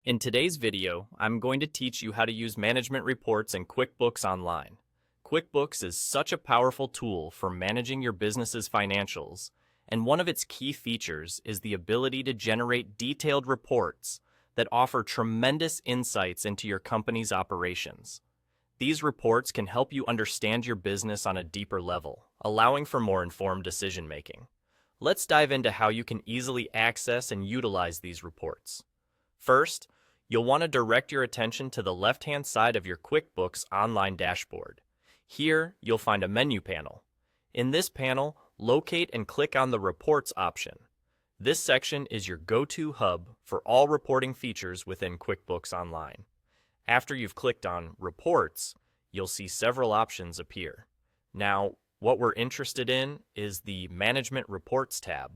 In today's video, I'm going to teach you how to use management reports in QuickBooks Online. QuickBooks is such a powerful tool for managing your business's financials, and one of its key features is the ability to generate detailed reports that offer tremendous insights into your company's operations. These reports can help you understand your business on a deeper level, allowing for more informed decision-making. Let's dive into how you can easily access and utilize these reports. First, you'll want to direct your attention to the left-hand side of your QuickBooks Online dashboard. Here, you'll find a menu panel. In this panel, locate and click on the Reports option. This section is your go-to hub for all reporting features within QuickBooks Online. After you've clicked on Reports, you'll see several options appear. Now, what we're interested in is the Management Reports tab.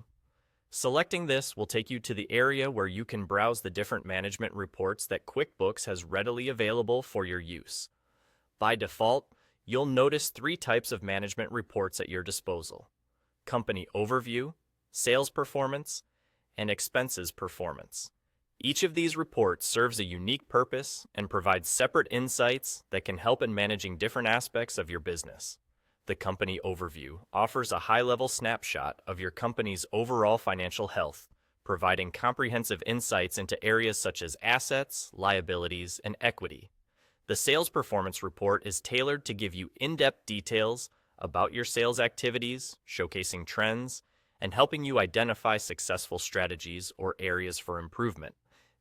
Selecting this will take you to the area where you can browse the different management reports that QuickBooks has readily available for your use. By default, you'll notice three types of management reports at your disposal: Company Overview, Sales Performance, and Expenses Performance. Each of these reports serves a unique purpose and provides separate insights that can help in managing different aspects of your business. The Company Overview offers a high-level snapshot of your company's overall financial health, providing comprehensive insights into areas such as assets, liabilities, and equity. The Sales Performance Report is tailored to give you in-depth details about your sales activities, showcasing trends, and helping you identify successful strategies or areas for improvement.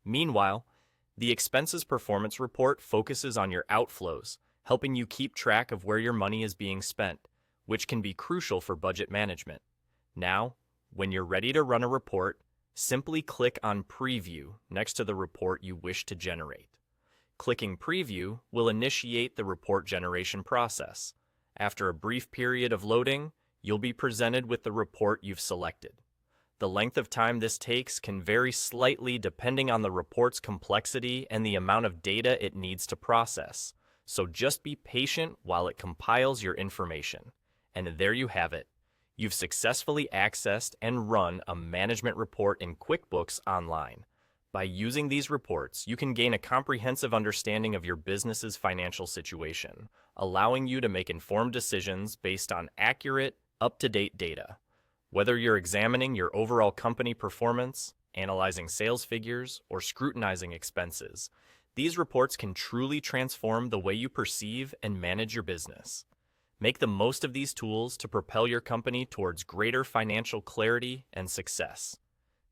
Meanwhile, the Expenses Performance Report focuses on your outflows, helping you keep track of where your money is being spent, which can be crucial for budget management. Now, when you're ready to run a report, simply click on Preview next to the report you wish to generate. Clicking Preview will initiate the report generation process. After a brief period of loading, you'll be presented with the report you've selected. The length of time this takes can vary slightly depending on the report's complexity and the amount of data it needs to process. So just be patient while it compiles your information. And there you have it. You've successfully accessed and run a management report in QuickBooks Online. By using these reports, you can gain a comprehensive understanding of your business's financial situation, allowing you to make informed decisions based on accurate, up-to-date data. Whether you're examining your overall company performance, analyzing sales figures, or scrutinizing expenses, these reports can truly transform the way you perceive and manage your business. Make the most of these tools to propel your company towards greater financial clarity and success.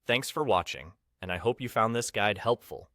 Thanks for watching, and I hope you found this guide helpful.